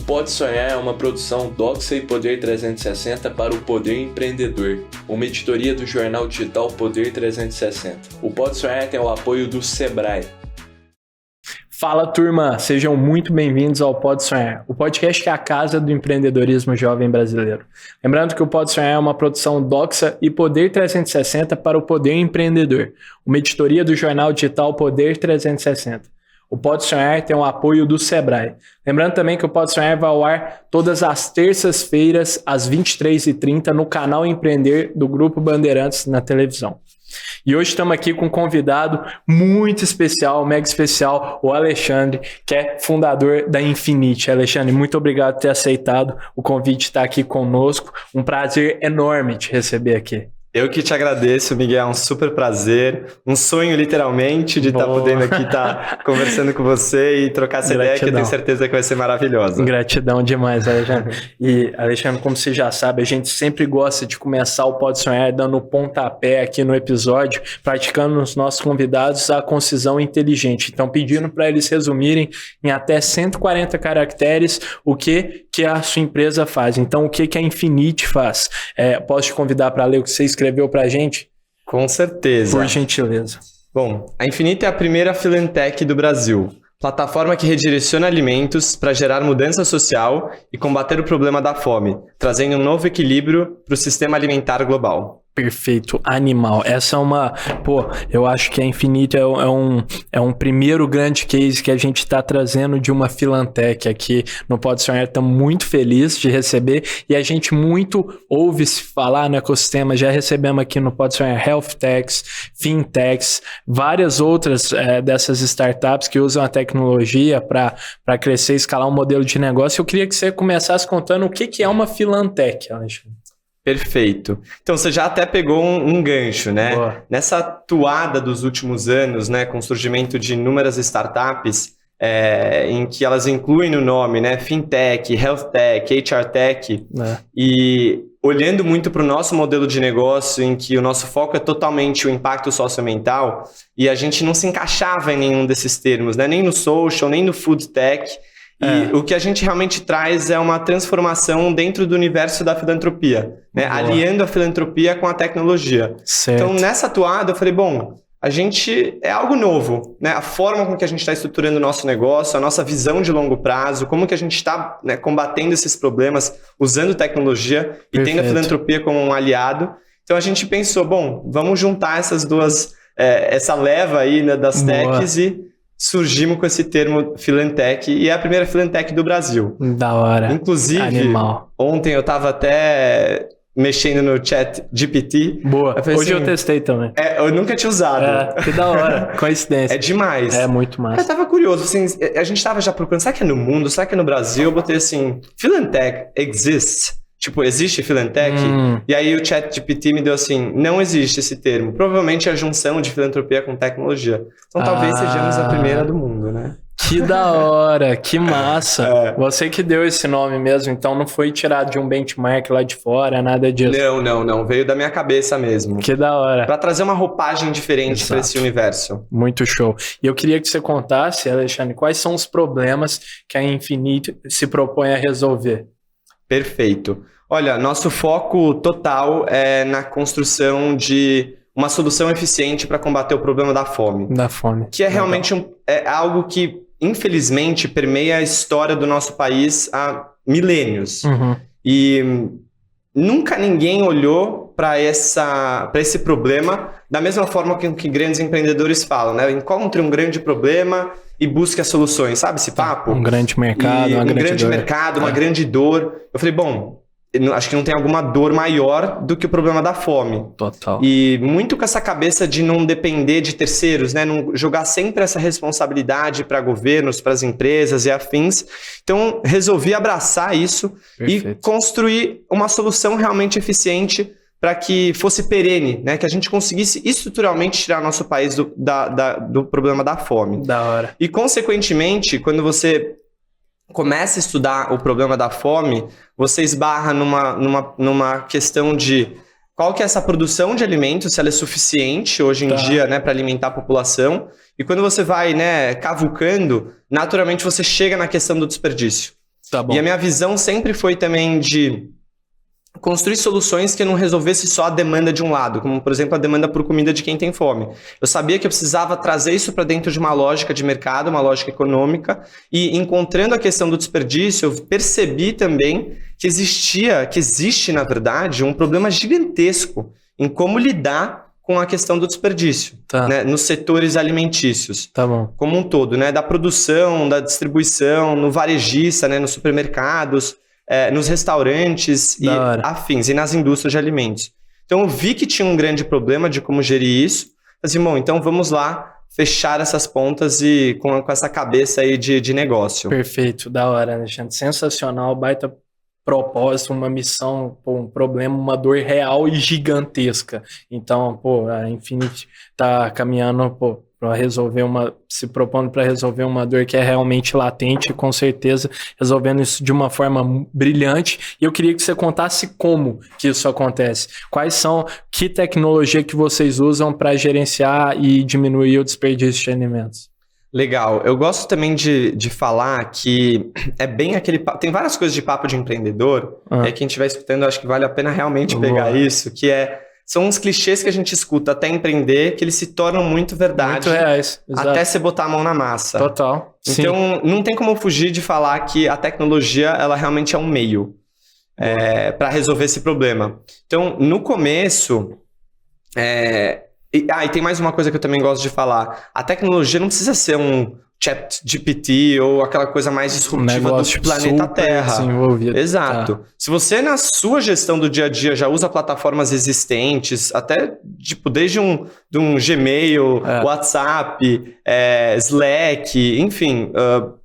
Pode Sonhar é uma produção Doxa e Poder 360 para o Poder Empreendedor, uma editoria do jornal digital Poder 360. O Pode Sonhar tem o apoio do Sebrae. Fala, turma! Sejam muito bem-vindos ao Pode Sonhar, o podcast que é a casa do empreendedorismo jovem brasileiro. Lembrando que o Pode Sonhar é uma produção Doxa e Poder 360 para o Poder Empreendedor, uma editoria do jornal digital Poder 360. O Pode Sonhar tem o apoio do Sebrae. Lembrando também que o Pode Sonhar vai ao ar todas as terças-feiras, às 23h30, no canal Empreender do Grupo Bandeirantes na televisão. E hoje estamos aqui com um convidado muito especial, mega especial, o Alexandre, que é fundador da Infinity. Alexandre, muito obrigado por ter aceitado o convite de estar aqui conosco. Um prazer enorme te receber aqui. Eu que te agradeço, Miguel, é um super prazer, um sonho literalmente de estar podendo aqui estar conversando com você e trocar essa ideia que eu tenho certeza que vai ser maravilhosa. Gratidão demais, Alexandre. E, Alexandre, como você já sabe, a gente sempre gosta de começar o Pode Sonhar dando pontapé aqui no episódio, praticando nos nossos convidados a concisão inteligente. Então, pedindo para eles resumirem em até 140 caracteres o que a sua empresa faz. Então, o que a Infinity faz? Posso te convidar para ler o que você escreveu para a gente? Com certeza. Por gentileza. Bom, a Infinity é a primeira Filantech do Brasil. Plataforma que redireciona alimentos para gerar mudança social e combater o problema da fome, trazendo um novo equilíbrio para o sistema alimentar global. Perfeito, animal. Essa é uma... eu acho que a Infinity é um primeiro grande case que a gente está trazendo de uma Filantech aqui no Pode Sonhar. Estamos muito felizes de receber e a gente muito ouve-se falar no ecossistema. Já recebemos aqui no Pode Sonhar Health Techs, Fintechs, várias outras dessas startups que usam a tecnologia para crescer e escalar um modelo de negócio. Eu queria que você começasse contando o que é uma Filantech, Alexandre. Perfeito. Então, você já até pegou um gancho, né? Boa. Nessa toada dos últimos anos, né, com o surgimento de inúmeras startups, em que elas incluem no nome, né, Fintech, Health Tech, HR Tech, e olhando muito para o nosso modelo de negócio, em que o nosso foco é totalmente o impacto socioambiental, e a gente não se encaixava em nenhum desses termos, né? Nem no social, nem no food tech. E o que a gente realmente traz é uma transformação dentro do universo da filantropia, né? Aliando a filantropia com a tecnologia. Certo. Então, nessa atuada, eu falei, bom, a gente é algo novo, né? A forma com que a gente está estruturando o nosso negócio, a nossa visão de longo prazo, como que a gente está, né, combatendo esses problemas usando tecnologia e tendo a filantropia como um aliado. Então, a gente pensou, bom, vamos juntar essas duas, essa leva aí, né, das techs e surgimos com esse termo Filantech e é a primeira Filantech do Brasil. Da hora. Inclusive, animal. Ontem eu estava até mexendo no chat GPT. Boa. Hoje eu testei também. Eu nunca tinha usado. Que da hora. Coincidência. É demais. É muito massa. Eu tava curioso, assim, a gente tava já procurando, será que é no mundo? Será que é no Brasil? Eu botei assim, Filantech exists? Tipo, existe Filantech? E aí o ChatGPT me deu assim, não existe esse termo. Provavelmente é a junção de filantropia com tecnologia. Então talvez sejamos a primeira do mundo, né? Que da hora, que massa. Você que deu esse nome mesmo, então não foi tirado de um benchmark lá de fora, nada disso. Não. Veio da minha cabeça mesmo. Que da hora. Pra trazer uma roupagem diferente para esse universo. Muito show. E eu queria que você contasse, Alexandre, quais são os problemas que a Infinity se propõe a resolver. Perfeito. Olha, nosso foco total é na construção de uma solução eficiente para combater o problema da fome. Que é realmente algo que, infelizmente, permeia a história do nosso país há milênios. E nunca ninguém olhou para esse problema da mesma forma que grandes empreendedores falam, né? Encontre um grande problema e busque as soluções, sabe esse papo? Um grande mercado, uma grande dor. Eu falei, bom, acho que não tem alguma dor maior do que o problema da fome. Total. E muito com essa cabeça de não depender de terceiros, né? Não jogar sempre essa responsabilidade para governos, para as empresas e afins. Então, resolvi abraçar isso. Perfeito. E construir uma solução realmente eficiente para que fosse perene, né? Que a gente conseguisse estruturalmente tirar nosso país do problema da fome. Da hora. E, consequentemente, quando você começa a estudar o problema da fome, você esbarra numa questão de qual que é essa produção de alimentos, se ela é suficiente hoje em dia, né, para alimentar a população. E quando você vai, né, cavucando, naturalmente você chega na questão do desperdício. Tá bom. E a minha visão sempre foi também de construir soluções que não resolvesse só a demanda de um lado, como, por exemplo, a demanda por comida de quem tem fome. Eu sabia que eu precisava trazer isso para dentro de uma lógica de mercado, uma lógica econômica, e encontrando a questão do desperdício, eu percebi também que existe, na verdade, um problema gigantesco em como lidar com a questão do desperdício, né, nos setores alimentícios, como um todo, né, da produção, da distribuição, no varejista, né, nos supermercados, nos restaurantes e afins, e nas indústrias de alimentos. Então eu vi que tinha um grande problema de como gerir isso. Falei, bom, então vamos lá fechar essas pontas e com essa cabeça aí de negócio. Perfeito, da hora, Alexandre. Sensacional, baita propósito, uma missão, um problema, uma dor real e gigantesca. Então, a Infinity tá caminhando, para resolver se propondo para resolver uma dor que é realmente latente, com certeza resolvendo isso de uma forma brilhante. E eu queria que você contasse como que isso acontece. Que tecnologia que vocês usam para gerenciar e diminuir o desperdício de alimentos? Legal. Eu gosto também de falar que é bem aquele... Tem várias coisas de papo de empreendedor, quem estiver escutando, acho que vale a pena realmente pegar isso, que são uns clichês que a gente escuta até empreender, que eles se tornam muito verdade. Muito reais, exato. Até você botar a mão na massa. Total. Então, não tem como fugir de falar que a tecnologia, ela realmente é um meio para resolver esse problema. Então, no começo... E tem mais uma coisa que eu também gosto de falar. A tecnologia não precisa ser um ChatGPT ou aquela coisa mais disruptiva do planeta Terra. Exato. Se você, na sua gestão do dia a dia, já usa plataformas existentes, até desde um Gmail, WhatsApp, Slack, enfim,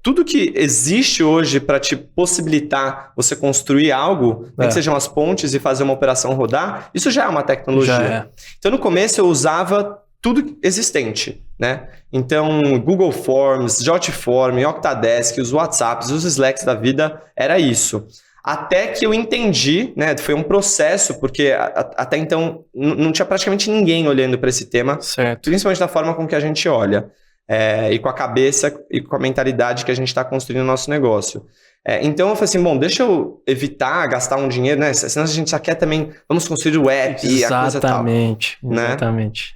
tudo que existe hoje para te possibilitar você construir algo, nem que sejam as pontes e fazer uma operação rodar, isso já é uma tecnologia. Então, no começo, eu usava tudo existente, né? Então, Google Forms, Jotform, Octadesk, os WhatsApps, os Slacks da vida, era isso. Até que eu entendi, né? Foi um processo, porque até então não tinha praticamente ninguém olhando para esse tema, principalmente da forma com que a gente olha, e com a cabeça e com a mentalidade que a gente está construindo o nosso negócio. Então eu falei assim, bom, deixa eu evitar gastar um dinheiro, né? Senão a gente só quer também, vamos construir o app e a coisa tal. Exatamente.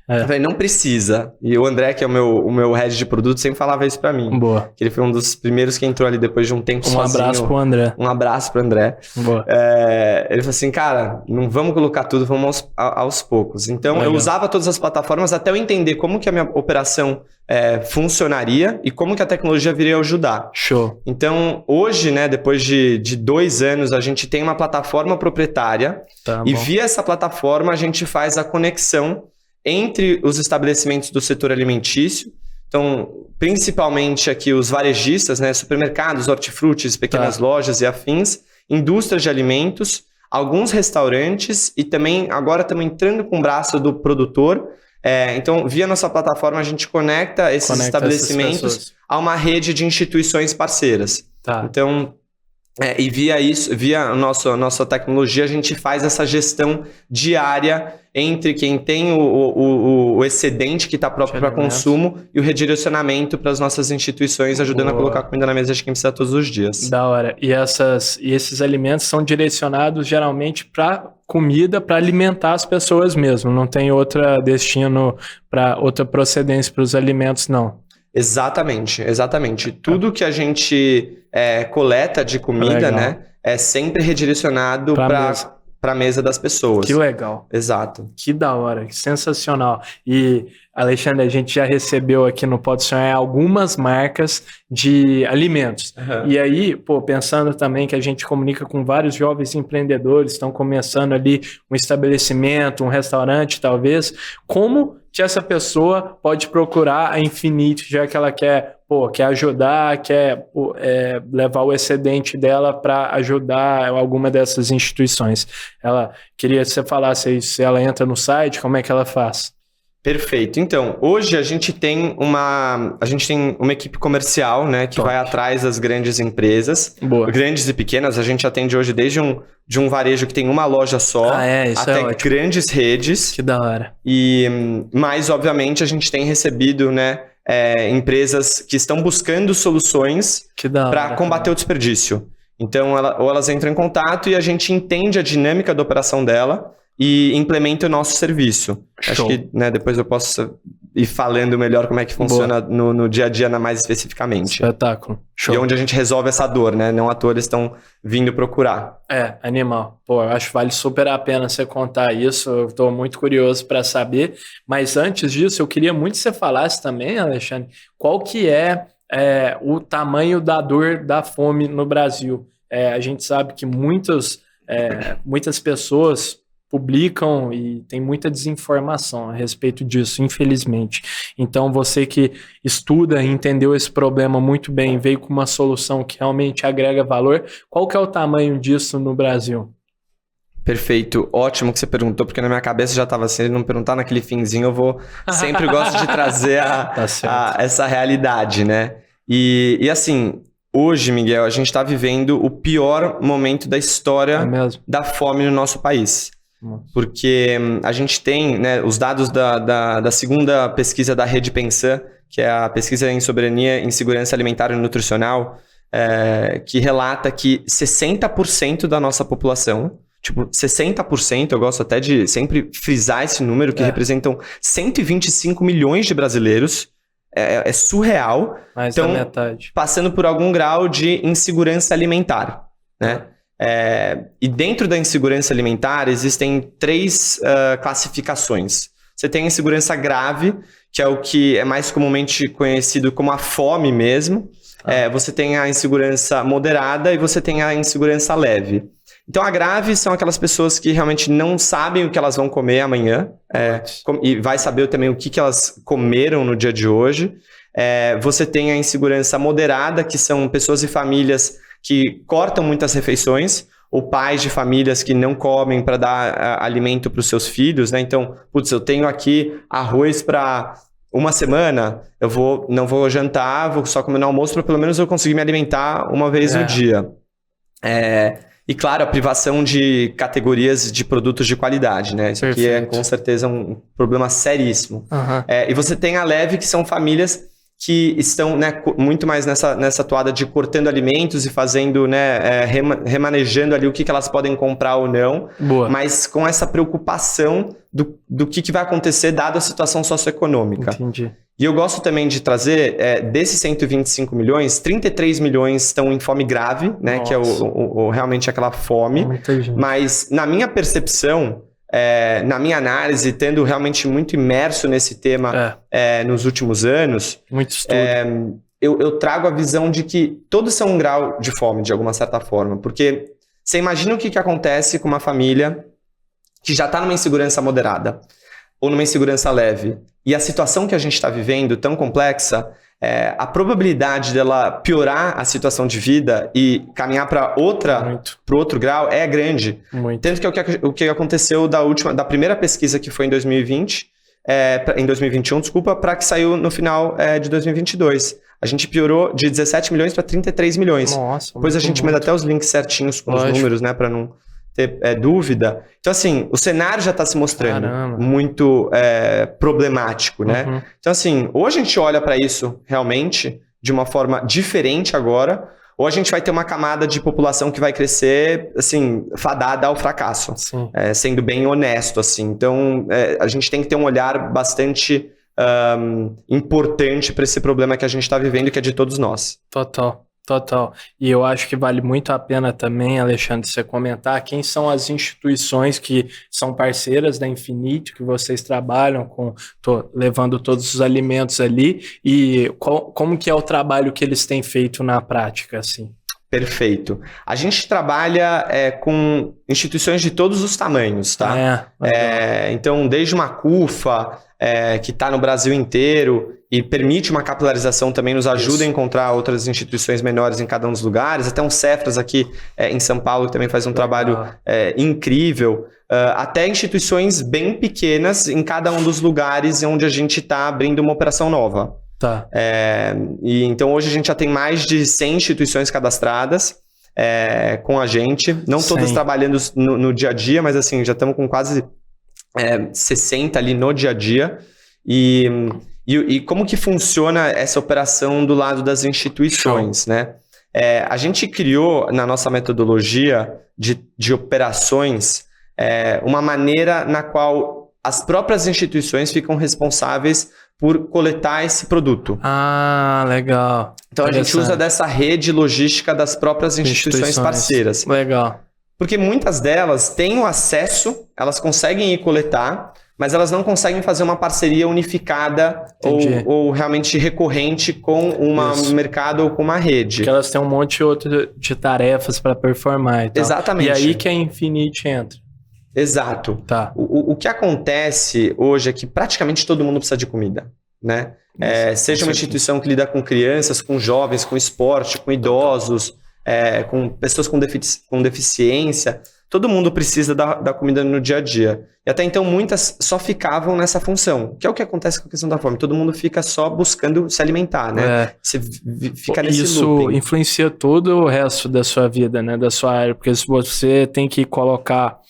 Eu falei, não precisa. E o André, que é o meu head de produto, sempre falava isso pra mim. Boa. Que ele foi um dos primeiros que entrou ali depois de um tempo sozinho. Um abraço pro André. Um abraço pro André. Boa. Ele falou assim, cara, não vamos colocar tudo, vamos aos poucos. Então eu usava todas as plataformas até eu entender como que a minha operação funcionaria e como que a tecnologia viria ajudar. Show. Então, hoje, né, depois de 2 anos, a gente tem uma plataforma proprietária e via essa plataforma a gente faz a conexão entre os estabelecimentos do setor alimentício. Então, principalmente aqui os varejistas, né, supermercados, hortifrutis, pequenas lojas e afins, indústrias de alimentos, alguns restaurantes e também agora estamos entrando com o braço do produtor. Então, via nossa plataforma, a gente conecta esses estabelecimentos a uma rede de instituições parceiras. Então, e via isso, via a nossa tecnologia, a gente faz essa gestão diária entre quem tem o excedente que está próprio para consumo e o redirecionamento para as nossas instituições, ajudando a colocar comida na mesa de quem precisa todos os dias. Da hora. E esses alimentos são direcionados geralmente para comida, para alimentar as pessoas mesmo. Não tem outro destino, para outra procedência para os alimentos, não. Exatamente. Tudo que a gente coleta de comida, né, é sempre redirecionado para a mesa das pessoas. Que legal. Exato. Que da hora, que sensacional. E, Alexandre, a gente já recebeu aqui no Pode Sonhar algumas marcas de alimentos. E aí, pensando também que a gente comunica com vários jovens empreendedores, estão começando ali um estabelecimento, um restaurante, talvez, como que essa pessoa pode procurar a Infinity, já que ela quer ajudar, quer levar o excedente dela para ajudar alguma dessas instituições. Ela queria que você falasse se ela entra no site, como é que ela faz? Perfeito. Então, hoje a gente tem uma equipe comercial, né, que vai atrás das grandes empresas, grandes e pequenas. A gente atende hoje desde um varejo que tem uma loja só, até grandes redes. Que da hora. Mas, obviamente, a gente tem recebido, né, empresas que estão buscando soluções para combater o desperdício. Então, ou elas entram em contato e a gente entende a dinâmica da operação dela e implementa o nosso serviço. Show. Acho que, né, depois eu posso ir falando melhor como é que funciona no dia a dia mais especificamente. Espetáculo. Show. E onde a gente resolve essa dor, né? Não à toa eles estão vindo procurar. Animal. Pô, eu acho que vale super a pena você contar isso. Eu tô muito curioso para saber. Mas antes disso, eu queria muito que você falasse também, Alexandre, qual que é o tamanho da dor da fome no Brasil. A gente sabe que muitas pessoas publicam e tem muita desinformação a respeito disso, infelizmente. Então, você que estuda e entendeu esse problema muito bem, veio com uma solução que realmente agrega valor, qual que é o tamanho disso no Brasil? Perfeito, ótimo que você perguntou, porque na minha cabeça já estava assim, ele não perguntar naquele finzinho, eu sempre gosto de trazer essa realidade, né? E assim, hoje, Miguel, a gente está vivendo o pior momento da história da fome no nosso país. Porque a gente tem, né, os dados da segunda pesquisa da Rede Pensan, que é a pesquisa em soberania em segurança alimentar e nutricional, que relata que 60% da nossa população, 60%, eu gosto até de sempre frisar esse número, que representam 125 milhões de brasileiros, é surreal. Mais da metade. Passando por algum grau de insegurança alimentar, né? E dentro da insegurança alimentar existem 3 classificações. Você tem a insegurança grave, que é o que é mais comumente conhecido como a fome mesmo. Você tem a insegurança moderada e você tem a insegurança leve. Então, a grave são aquelas pessoas que realmente não sabem o que elas vão comer amanhã, e vai saber também o que elas comeram no dia de hoje. Você tem a insegurança moderada, que são pessoas e famílias que cortam muitas refeições, ou pais de famílias que não comem para dar alimento para os seus filhos, né? Então, eu tenho aqui arroz para uma semana, não vou jantar, vou só comer no almoço para pelo menos eu conseguir me alimentar uma vez no dia. E claro, a privação de categorias de produtos de qualidade, né? Isso aqui é com certeza um problema seríssimo. E você tem a leve, que são famílias que estão, né, muito mais nessa toada de cortando alimentos e fazendo, né, remanejando ali o que elas podem comprar ou não, mas com essa preocupação do que vai acontecer dada a situação socioeconômica. Entendi. E eu gosto também de trazer, desses 125 milhões, 33 milhões estão em fome grave, né, que é realmente aquela fome, mas na minha percepção, na minha análise, tendo realmente muito imerso nesse tema nos últimos anos, muito estudo. Eu trago a visão de que todos são um grau de fome, de alguma certa forma. Porque você imagina o que acontece com uma família que já está numa insegurança moderada ou numa insegurança leve. E a situação que a gente está vivendo, tão complexa, a probabilidade dela piorar a situação de vida e caminhar para outro grau é grande. Muito. Tanto que o que aconteceu da primeira pesquisa, que foi em 2021, para que saiu no final de 2022. A gente piorou de 17 milhões para 33 milhões. Nossa, depois a gente manda até os links certinhos com os números, né, para não ter dúvida. Então, assim, o cenário já está se mostrando muito problemático, né? Então, assim, ou a gente olha para isso realmente de uma forma diferente agora, ou a gente vai ter uma camada de população que vai crescer, assim, fadada ao fracasso. Sendo bem honesto, assim. Então, a gente tem que ter um olhar bastante importante para esse problema que a gente está vivendo, que é de todos nós. Total. E eu acho que vale muito a pena também, Alexandre, você comentar quem são as instituições que são parceiras da Infinity, que vocês trabalham com, levando todos os alimentos ali, e como que é o trabalho que eles têm feito na prática, assim? Perfeito. A gente trabalha com instituições de todos os tamanhos, tá? Então, desde uma CUFA, que está no Brasil inteiro e permite uma capilarização também, nos ajuda a encontrar outras instituições menores em cada um dos lugares, até um Cefras aqui em São Paulo, que também faz um trabalho incrível, até instituições bem pequenas em cada um dos lugares onde a gente está abrindo uma operação nova. E então hoje a gente já tem mais de 100 instituições cadastradas com a gente, não todas trabalhando no dia a dia, mas assim, já estamos com quase 60 ali no dia a dia. E como que funciona essa operação do lado das instituições, né? A gente criou na nossa metodologia de operações uma maneira na qual as próprias instituições ficam responsáveis por coletar esse produto. Ah, legal. Então a gente usa dessa rede logística das próprias instituições parceiras. Legal. Porque muitas delas têm o acesso, elas conseguem ir coletar, mas elas não conseguem fazer uma parceria unificada ou realmente recorrente com um mercado ou com uma rede. Porque elas têm um monte de tarefas para performar e tal. Exatamente. E aí que a Infinity entra. Exato. Tá. O que acontece hoje é que praticamente todo mundo precisa de comida, né? Seja uma instituição que lida com crianças, com jovens, com esporte, com idosos, com pessoas com deficiência, todo mundo precisa da comida no dia a dia. E até então muitas só ficavam nessa função, que é o que acontece com a questão da fome. Todo mundo fica só buscando se alimentar, né? Você fica nesse looping. Isso influencia todo o resto da sua vida, né? Da sua área, porque se você tem que colocar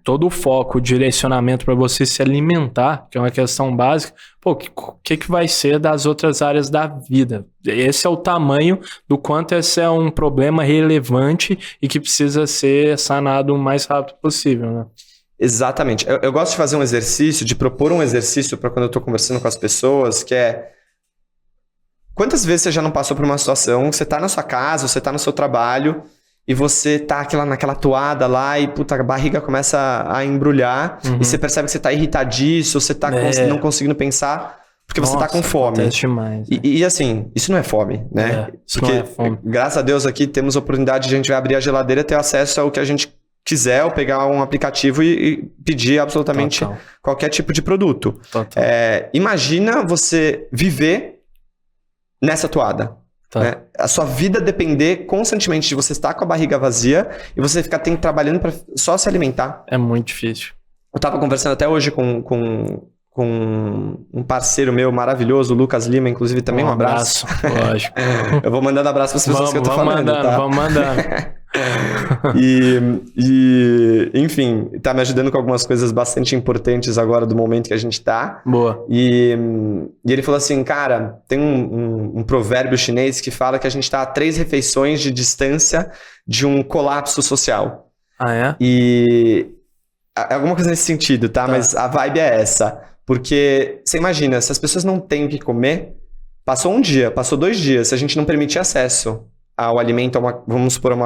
todo o foco, o direcionamento para você se alimentar, que é uma questão básica, o que vai ser das outras áreas da vida? Esse é o tamanho do quanto esse é um problema relevante e que precisa ser sanado o mais rápido possível, né? Exatamente. Eu gosto de fazer um exercício, de propor um exercício para quando eu estou conversando com as pessoas, que é: quantas vezes você já não passou por uma situação, você está na sua casa, você está no seu trabalho, e você tá naquela toada lá e, puta, a barriga começa a embrulhar, e você percebe que você tá irritadíssimo, você tá não conseguindo pensar, porque você tá com fome. Demais, né? E assim, isso não é fome, né? Porque, não é fome. Graças a Deus aqui temos a oportunidade de a gente vai abrir a geladeira e ter acesso ao que a gente quiser, ou pegar um aplicativo e pedir absolutamente qualquer tipo de produto. Imagina você viver nessa toada. Né? A sua vida depender constantemente de você estar com a barriga vazia e você ficar trabalhando para só se alimentar. É muito difícil. Eu estava conversando até hoje com um parceiro meu maravilhoso, o Lucas Lima, inclusive também um abraço. Lógico. Eu vou mandando abraço para as pessoas que eu tô falando. Vamos mandando. Enfim, tá me ajudando com algumas coisas bastante importantes agora do momento que a gente tá. Boa. E ele falou assim, cara, tem um provérbio chinês que fala que a gente tá a 3 refeições de distância de um colapso social. Ah, é? E alguma coisa nesse sentido, tá? Mas a vibe é essa. Porque você imagina, se as pessoas não têm o que comer, passou um dia, passou 2 dias, se a gente não permitir acesso ao alimento, vamos supor,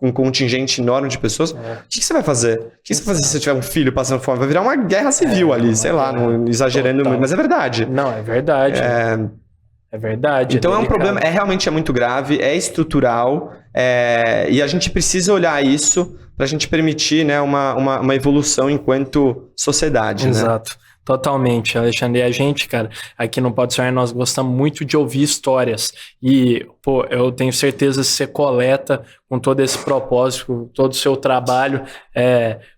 um contingente enorme de pessoas, o que você vai fazer? O que você vai fazer se você tiver um filho passando fome? Vai virar uma guerra civil ali, sei lá, exagerando muito, mas é verdade. Não, é verdade. É verdade. Então é um problema, realmente é muito grave, é estrutural, e a gente precisa olhar isso para a gente permitir, né, uma evolução enquanto sociedade. Exato. Né? Totalmente, Alexandre. E a gente, cara, aqui no Pode Sonhar, nós gostamos muito de ouvir histórias. E, eu tenho certeza que você coleta com todo esse propósito, com todo o seu trabalho,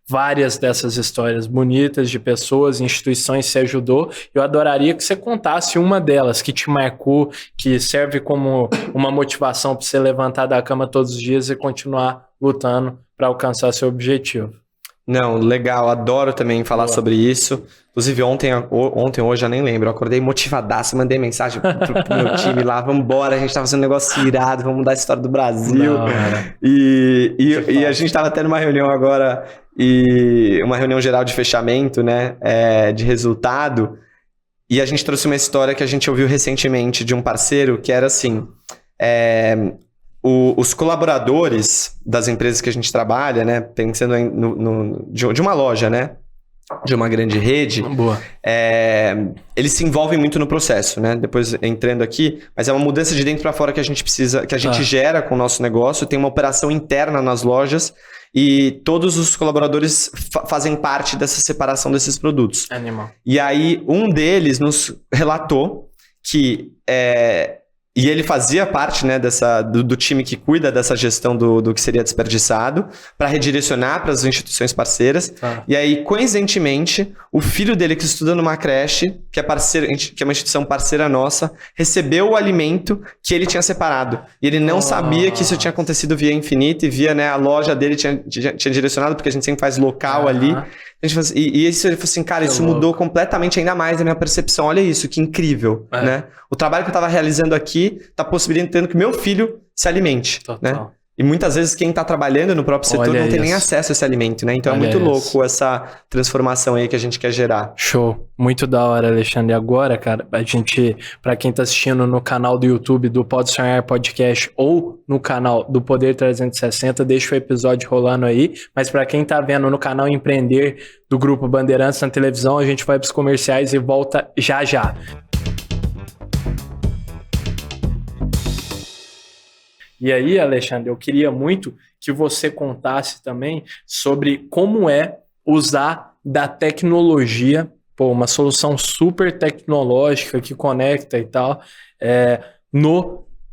várias dessas histórias bonitas de pessoas, instituições que você ajudou. Eu adoraria que você contasse uma delas que te marcou, que serve como uma motivação para você levantar da cama todos os dias e continuar lutando para alcançar seu objetivo. Não, legal, adoro também falar sobre isso. Inclusive ontem, hoje, eu nem lembro, eu acordei motivadaço, mandei mensagem pro meu time lá, vambora, a gente tá fazendo um negócio irado, vamos mudar a história do Brasil. E a gente tava tendo uma reunião agora, uma reunião geral de fechamento, né, de resultado, e a gente trouxe uma história que a gente ouviu recentemente de um parceiro, que era assim, os colaboradores das empresas que a gente trabalha, né, pensando de uma loja, né, de uma grande rede, eles se envolvem muito no processo, né? Depois entrando aqui, mas é uma mudança de dentro para fora que a gente precisa, que a gente gera com o nosso negócio. Tem uma operação interna nas lojas e todos os colaboradores fazem parte dessa separação desses produtos. Animal. E aí um deles nos relatou que e ele fazia parte, né, do time que cuida dessa gestão do que seria desperdiçado para redirecionar para as instituições parceiras. E aí, coincidentemente, o filho dele que estuda numa creche, que é uma instituição parceira nossa, recebeu o alimento que ele tinha separado. E ele não sabia que isso tinha acontecido via Infinity, via, né, a loja dele tinha direcionado, porque a gente sempre faz local ali. E isso, ele falou assim, cara, isso mudou completamente ainda mais a minha percepção. Olha isso, que incrível, né? O trabalho que eu estava realizando aqui está possibilitando que meu filho se alimente, né? E muitas vezes quem está trabalhando no próprio setor não tem nem acesso a esse alimento, né? Então é muito louco essa transformação aí que a gente quer gerar. Show. Muito da hora, Alexandre. E agora, cara, a gente, para quem tá assistindo no canal do YouTube do Pode Sonhar Podcast ou no canal do Poder 360, deixa o episódio rolando aí. Mas para quem tá vendo no canal Empreender do Grupo Bandeirantes na televisão, a gente vai pros comerciais e volta já já. E aí, Alexandre, eu queria muito que você contasse também sobre como é usar da tecnologia, uma solução super tecnológica que conecta e tal,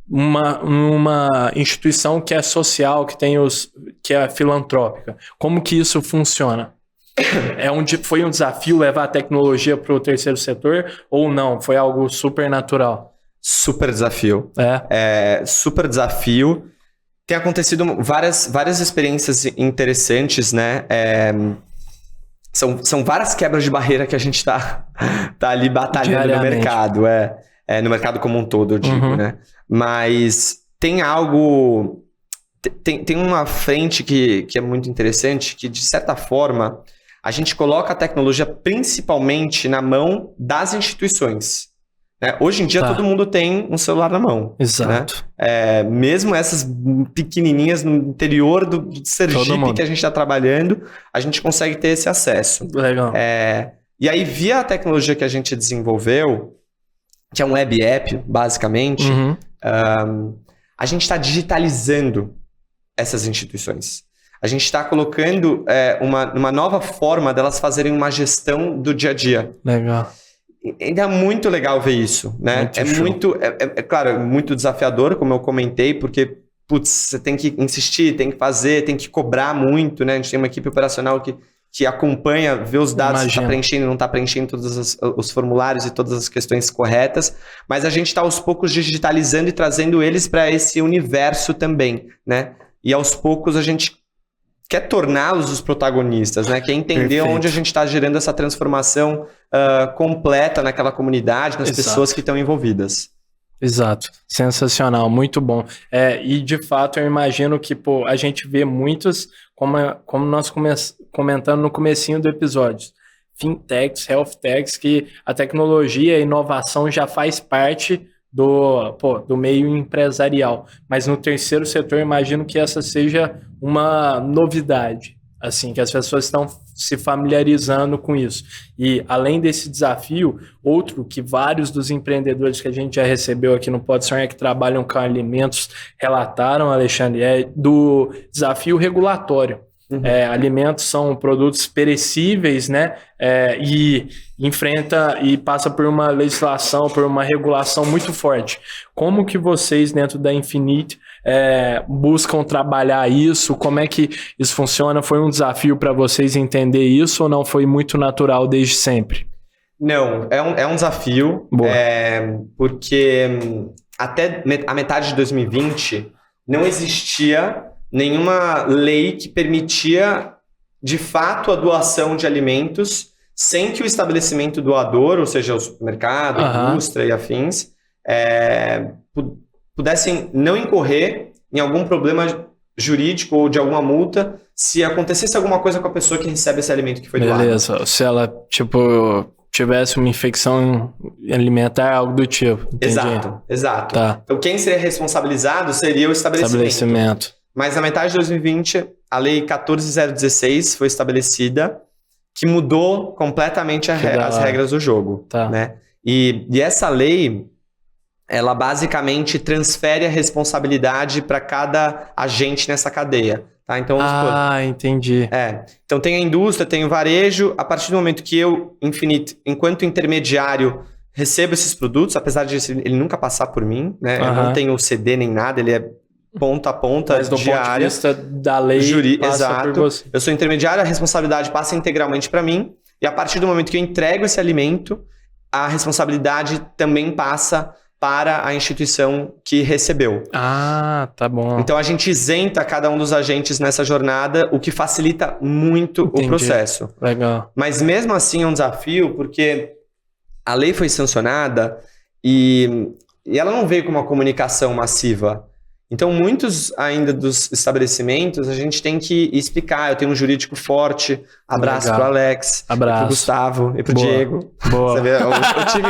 numa instituição que é social, que é filantrópica. Como que isso funciona? Foi um desafio levar a tecnologia para o terceiro setor ou não? Foi algo super natural? Super desafio. Super desafio. Tem acontecido várias experiências interessantes, né? São várias quebras de barreira que a gente tá ali batalhando no mercado. No mercado como um todo, eu digo, né? Mas tem algo... Tem uma frente que é muito interessante, que de certa forma a gente coloca a tecnologia principalmente na mão das instituições. Hoje em dia todo mundo tem um celular na mão. Exato. Né? Mesmo essas pequenininhas no interior do Sergipe que a gente está trabalhando, a gente consegue ter esse acesso. Legal. E aí, via a tecnologia que a gente desenvolveu, que é um web app, basicamente, a gente está digitalizando essas instituições. A gente está colocando uma nova forma delas fazerem uma gestão do dia a dia. Legal. Ainda é muito legal ver isso, né? Claro, é muito desafiador, como eu comentei, porque, você tem que insistir, tem que fazer, tem que cobrar muito, né? A gente tem uma equipe operacional que acompanha, vê os dados, se está preenchendo, não está preenchendo todos os formulários e todas as questões corretas, mas a gente está aos poucos digitalizando e trazendo eles para esse universo também, né? E aos poucos a gente quer torná-los os protagonistas, né? Quer entender onde a gente está gerando essa transformação completa naquela comunidade, nas pessoas que estão envolvidas. Exato. Sensacional, muito bom. E de fato eu imagino que a gente vê muitos, como nós comentando no comecinho do episódio, fintechs, health techs, que a tecnologia e a inovação já faz parte do meio empresarial. Mas no terceiro setor, eu imagino que essa seja uma novidade, assim, que as pessoas estão se familiarizando com isso. E além desse desafio, outro que vários dos empreendedores que a gente já recebeu aqui no Pode Sonhar que trabalham com alimentos relataram, Alexandre, é do desafio regulatório. Alimentos são produtos perecíveis, né? E enfrenta e passa por uma legislação, por uma regulação muito forte. Como que vocês, dentro da Infinite, buscam trabalhar isso? Como é que isso funciona? Foi um desafio para vocês entender isso ou não foi muito natural desde sempre? Não, é um desafio, porque até a metade de 2020 não existia nenhuma lei que permitia, de fato, a doação de alimentos sem que o estabelecimento doador, ou seja, o supermercado, a indústria e afins, pudessem não incorrer em algum problema jurídico ou de alguma multa se acontecesse alguma coisa com a pessoa que recebe esse alimento que foi doado. Beleza, se ela, tivesse uma infecção alimentar, algo do tipo. Entendi. Exato. Tá. Então, quem seria responsabilizado seria o estabelecimento. Mas na metade de 2020, a Lei 14.016 foi estabelecida, que mudou completamente as regras do jogo. Tá. Né? E essa lei, ela basicamente transfere a responsabilidade para cada agente nessa cadeia. Tá? Então, entendi. Então tem a indústria, tem o varejo. A partir do momento que eu, Infinite, enquanto intermediário, recebo esses produtos, apesar de ele nunca passar por mim, né? Eu não tenho CD nem nada, ele é ponta a ponta, mas do diária. Ponto de vista da lei, passa por você. Eu sou intermediário, a responsabilidade passa integralmente para mim, e a partir do momento que eu entrego esse alimento, a responsabilidade também passa para a instituição que recebeu. Ah, tá bom. Então a gente isenta cada um dos agentes nessa jornada, o que facilita muito o processo. Legal. Mas mesmo assim é um desafio, porque a lei foi sancionada e ela não veio com uma comunicação massiva. Então, muitos ainda dos estabelecimentos, a gente tem que explicar. Eu tenho um jurídico forte. Abraço pro Alex, pro Gustavo e pro Diego. Boa. Você vê, o time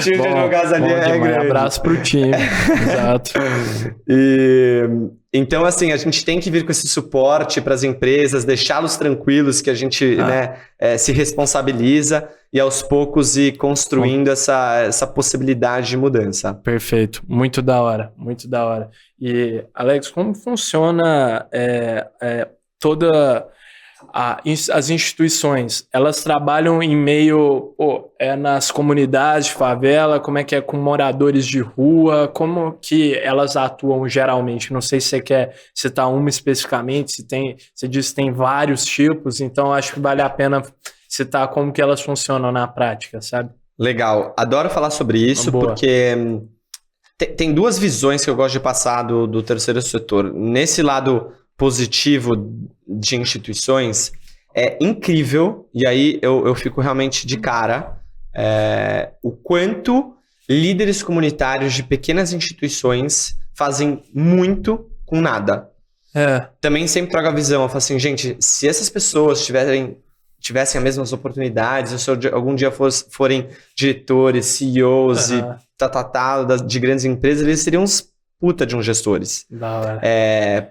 de advogados ali é grande. Abraço pro time. Exato. Então, assim, a gente tem que vir com esse suporte para as empresas, deixá-los tranquilos que a gente se responsabiliza e aos poucos ir construindo essa possibilidade de mudança. Perfeito. Muito da hora. Muito da hora. E, Alex, como funciona as instituições? Elas trabalham em meio nas comunidades de favela? Como é que é com moradores de rua? Como que elas atuam geralmente? Não sei se você quer citar uma especificamente, você disse que tem vários tipos, então acho que vale a pena citar como que elas funcionam na prática, sabe? Legal. Adoro falar sobre isso, porque tem duas visões que eu gosto de passar do terceiro setor. Nesse lado positivo de instituições, é incrível, e aí eu fico realmente de cara, o quanto líderes comunitários de pequenas instituições fazem muito com nada. Também sempre trago a visão, eu falo assim, gente, se essas pessoas tivessem as mesmas oportunidades, ou se algum dia forem diretores, CEOs e de grandes empresas, eles seriam uns puta de uns gestores. Da hora.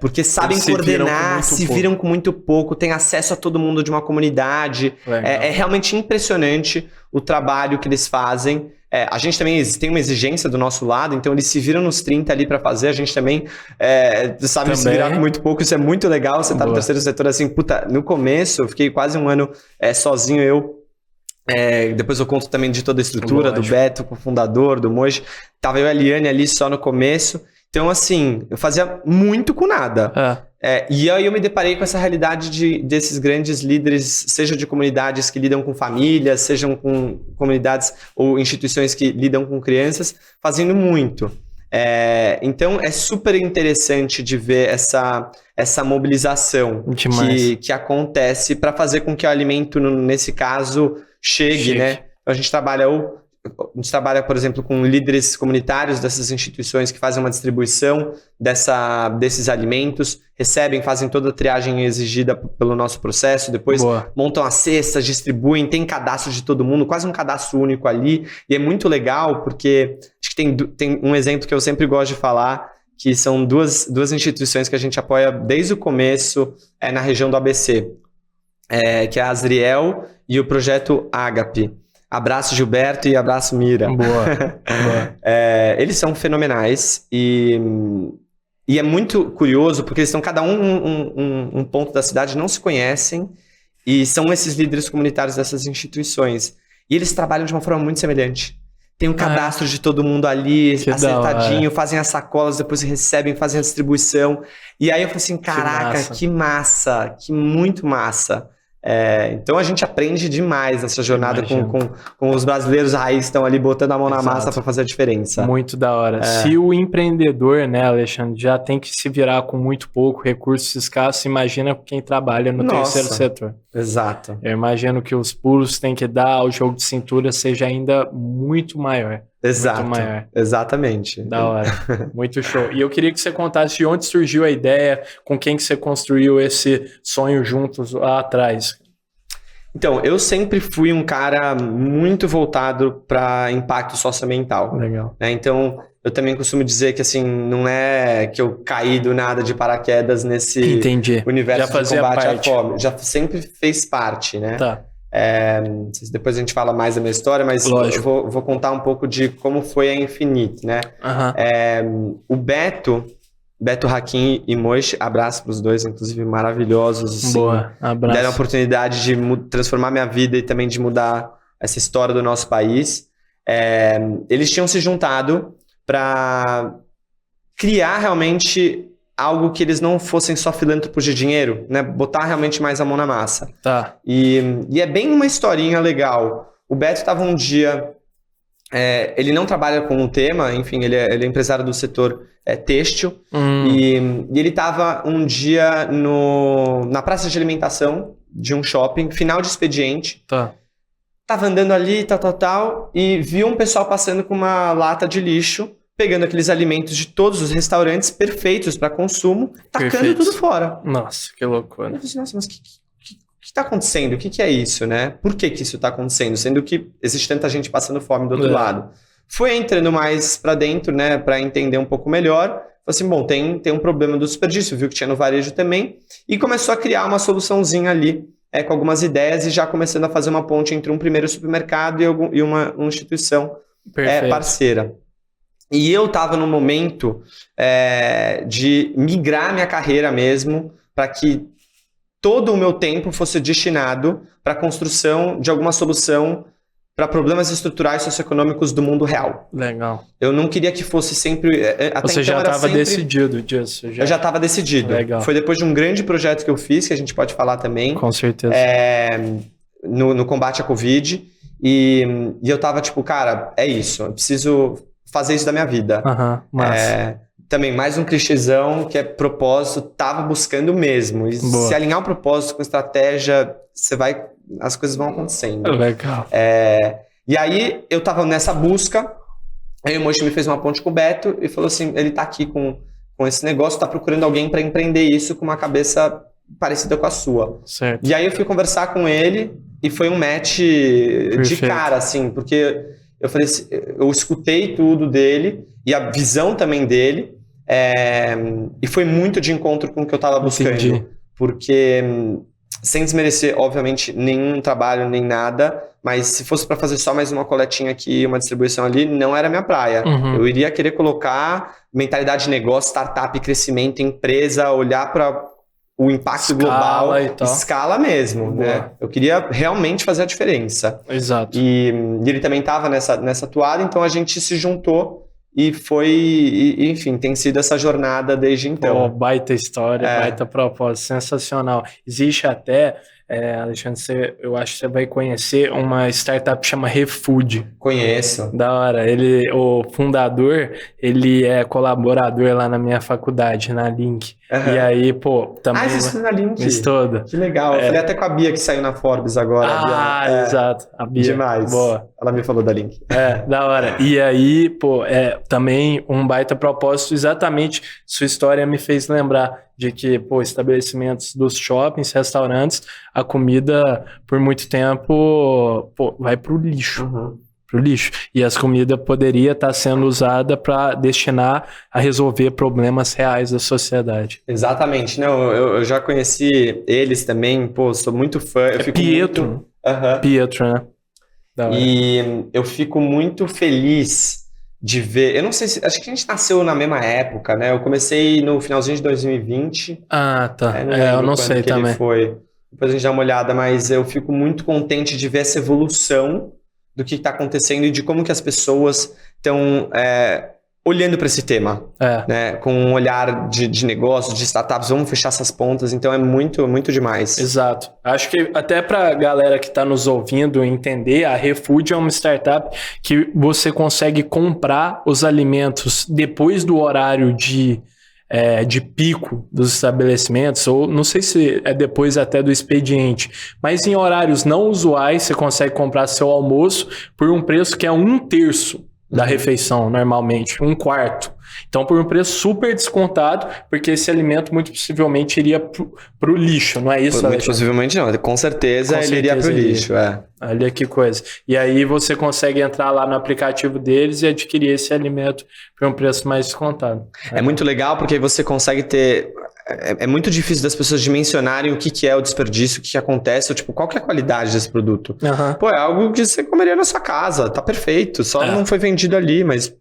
Porque sabem coordenar, viram com muito pouco, têm acesso a todo mundo de uma comunidade. É realmente impressionante o trabalho que eles fazem. A gente também tem uma exigência do nosso lado, então eles se viram nos 30 ali para fazer, a gente também sabe se virar com muito pouco, isso é muito legal, você tá no terceiro setor assim, puta, no começo eu fiquei quase um ano sozinho, depois eu conto também de toda a estrutura, do Beto, o fundador, do Moji, tava eu e a Eliane ali só no começo, então assim, eu fazia muito com nada. E aí eu me deparei com essa realidade desses grandes líderes, seja de comunidades que lidam com famílias, sejam com comunidades ou instituições que lidam com crianças, fazendo muito. Então é super interessante de ver essa mobilização que acontece para fazer com que o alimento, nesse caso, chegue, né? A gente trabalha, por exemplo, com líderes comunitários dessas instituições que fazem uma distribuição desses alimentos, fazem toda a triagem exigida pelo nosso processo, depois montam as cestas, distribuem, tem cadastro de todo mundo, quase um cadastro único ali, e é muito legal porque acho que tem um exemplo que eu sempre gosto de falar, que são duas instituições que a gente apoia desde o começo na região do ABC, que é a Asriel e o Projeto Ágape. Abraço Gilberto e abraço Mira. Boa. Eles são fenomenais e é muito curioso porque eles estão cada um ponto da cidade, não se conhecem e são esses líderes comunitários dessas instituições. E eles trabalham de uma forma muito semelhante. Tem um cadastro de todo mundo ali, acertadinho, fazem as sacolas, depois recebem, fazem a distribuição. E aí eu falei assim, caraca, que massa, que muito massa. Então a gente aprende demais nessa jornada com os brasileiros raiz que estão ali botando a mão na massa para fazer a diferença. Muito da hora. Se o empreendedor, né, Alexandre, já tem que se virar com muito pouco, recursos escassos, imagina quem trabalha no terceiro setor. Exato. Eu imagino que os pulos tem que dar ao jogo de cintura seja ainda muito maior. Exato. Muito maior. Exatamente. Da hora. Muito show. E eu queria que você contasse de onde surgiu a ideia, com quem que você construiu esse sonho juntos lá atrás. Então, eu sempre fui um cara muito voltado para impacto socioambiental. Legal. Então, eu também costumo dizer que assim, não é que eu caí do nada de paraquedas nesse universo de combate à fome. Já sempre fez parte, né? Tá. Depois a gente fala mais da minha história, mas eu vou contar um pouco de como foi a Infinite, né? O Beto Hakim e Moji, abraço para os dois, inclusive maravilhosos. Assim, abraço. Deram a oportunidade de transformar minha vida e também de mudar essa história do nosso país. Eles tinham se juntado para criar realmente algo que eles não fossem só filântropos de dinheiro, né? Botar realmente mais a mão na massa. Tá. E é bem uma historinha legal. O Beto estava um dia Ele não trabalha com um tema, enfim, ele é empresário do setor têxtil. E ele estava um dia na praça de alimentação de um shopping, final de expediente. Tá. Tava andando ali, tal, e viu um pessoal passando com uma lata de lixo, pegando aqueles alimentos de todos os restaurantes perfeitos para consumo, tacando tudo fora. Nossa, que loucura. Eu falei, nossa, mas o que está acontecendo? O que é isso, né? Por que isso está acontecendo? Sendo que existe tanta gente passando fome do outro lado. Foi entrando mais para dentro, né, para entender um pouco melhor. Falei assim, bom, tem um problema do desperdício, viu que tinha no varejo também, e começou a criar uma soluçãozinha ali, com algumas ideias e já começando a fazer uma ponte entre um primeiro supermercado e uma instituição parceira. E eu estava no momento de migrar minha carreira mesmo para que todo o meu tempo fosse destinado para a construção de alguma solução para problemas estruturais socioeconômicos do mundo real. Legal. Eu não queria que fosse sempre... Você já estava decidido disso? Eu já estava decidido. Legal. Foi depois de um grande projeto que eu fiz, que a gente pode falar também. Com certeza. No combate à Covid. E eu tava tipo, cara, é isso. Eu preciso fazer isso da minha vida. Também mais um clichêzão que é propósito, tava buscando mesmo. E se alinhar o propósito com estratégia, as coisas vão acontecendo. Legal. E aí, eu tava nessa busca, aí o Mochi me fez uma ponte com o Beto e falou assim, ele tá aqui com esse negócio, tá procurando alguém para empreender isso com uma cabeça parecida com a sua. Certo. E aí eu fui conversar com ele e foi um match de cara, assim, porque eu falei assim, eu escutei tudo dele e a visão também dele, e foi muito de encontro com o que eu tava buscando. Entendi. Porque... sem desmerecer, obviamente, nenhum trabalho, nem nada, mas se fosse para fazer só mais uma coletinha aqui, uma distribuição ali, não era minha praia. Eu iria querer colocar mentalidade de negócio, startup, crescimento, empresa, olhar para o impacto global, escala mesmo, né? Eu queria realmente fazer a diferença. Exato. E ele também estava nessa toada, então a gente se juntou e foi, enfim, tem sido essa jornada desde então. Baita história, baita propósito, sensacional. Existe até, Alexandre, eu acho que você vai conhecer uma startup que chama ReFood. Conheço. Da hora. O fundador, ele é colaborador lá na minha faculdade, na Link. E aí, também... você estuda na Link? Estuda. Que legal. Eu falei até com a Bia, que saiu na Forbes agora. Exato. A Bia. Demais. Boa. Ela me falou da Link. Da hora. E aí, também um baita propósito, exatamente sua história me fez lembrar de que, estabelecimentos dos shoppings, restaurantes, a comida, por muito tempo, vai pro lixo. Pro lixo. E as comidas poderia estar sendo usada para destinar a resolver problemas reais da sociedade. Exatamente. Não, eu já conheci eles também, sou muito fã. Eu fico Pietro. Pietro, né? E eu fico muito feliz de ver... Eu não sei se... Acho que a gente nasceu na mesma época, né? Eu comecei no finalzinho de 2020. Tá. Eu não sei também. Foi. Depois a gente dá uma olhada, mas eu fico muito contente de ver essa evolução do que está acontecendo e de como que as pessoas estão olhando para esse tema, né? Com um olhar de negócio, de startups, vamos fechar essas pontas, então é muito, muito demais. Exato. Acho que até para a galera que está nos ouvindo entender, a ReFood é uma startup que você consegue comprar os alimentos depois do horário de pico dos estabelecimentos, ou não sei se é depois até do expediente, mas em horários não usuais você consegue comprar seu almoço por um preço que é 1/3 da refeição, normalmente, 1/4. Então, por um preço super descontado, porque esse alimento muito possivelmente iria pro lixo, não é isso, Alexandre? Muito possivelmente não, com certeza ele iria pro lixo, Olha que coisa. E aí você consegue entrar lá no aplicativo deles e adquirir esse alimento por um preço mais descontado. É muito legal porque você consegue ter... É muito difícil das pessoas dimensionarem o que é o desperdício, o que acontece, ou, qual que é a qualidade desse produto. É algo que você comeria na sua casa, tá perfeito, só não foi vendido ali, mas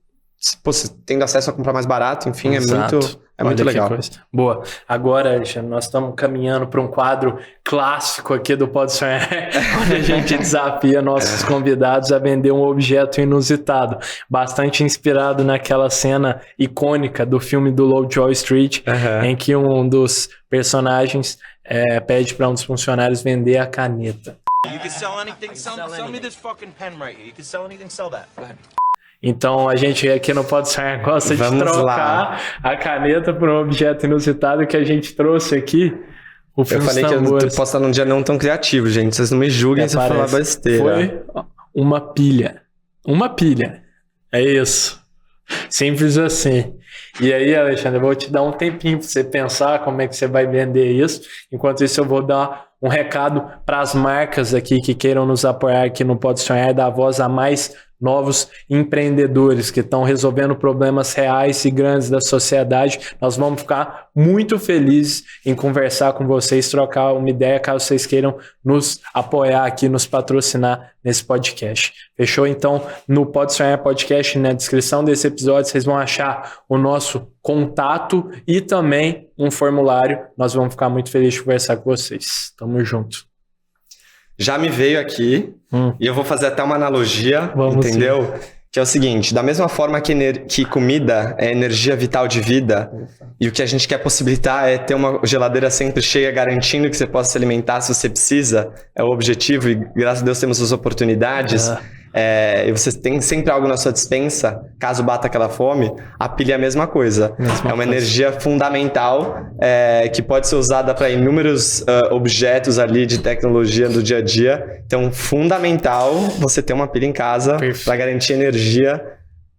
você tendo acesso a comprar mais barato, enfim, Exato. é muito legal. Boa. Agora, Alexandre, nós estamos caminhando para um quadro clássico aqui do Pode Sonhar, onde a gente desafia nossos convidados a vender um objeto inusitado, bastante inspirado naquela cena icônica do filme do Lovejoy Street, em que um dos personagens pede para um dos funcionários vender a caneta. You can sell anything. Sell me this fucking pen right here. You can sell anything. Sell that. Go ahead. Então a gente aqui no Pode Sonhar gosta de trocar a caneta por um objeto inusitado que a gente trouxe aqui. Eu falei que eu posso estar num dia não tão criativo, gente. Vocês não me julguem se eu falar besteira. Foi uma pilha. Uma pilha. É isso. Simples assim. E aí, Alexandre, eu vou te dar um tempinho para você pensar como é que você vai vender isso. Enquanto isso, eu vou dar um recado para as marcas aqui que queiram nos apoiar aqui no Pode Sonhar, dar voz a mais novos empreendedores que estão resolvendo problemas reais e grandes da sociedade. Nós vamos ficar muito felizes em conversar com vocês, trocar uma ideia, caso vocês queiram nos apoiar aqui, nos patrocinar nesse podcast. Fechou? Então, no Pode Sonhar Podcast, na descrição desse episódio, vocês vão achar o nosso contato e também um formulário. Nós vamos ficar muito felizes de conversar com vocês. Tamo junto. Já me veio aqui, e eu vou fazer até uma analogia, entendeu? Sim. Que é o seguinte, da mesma forma que comida é energia vital de vida, e o que a gente quer possibilitar é ter uma geladeira sempre cheia, garantindo que você possa se alimentar se você precisa, é o objetivo, e graças a Deus temos as oportunidades, e você tem sempre algo na sua despensa, caso bata aquela fome, a pilha é a mesma coisa. É uma energia fundamental que pode ser usada para inúmeros objetos ali de tecnologia do dia a dia. Então, fundamental você ter uma pilha em casa para garantir energia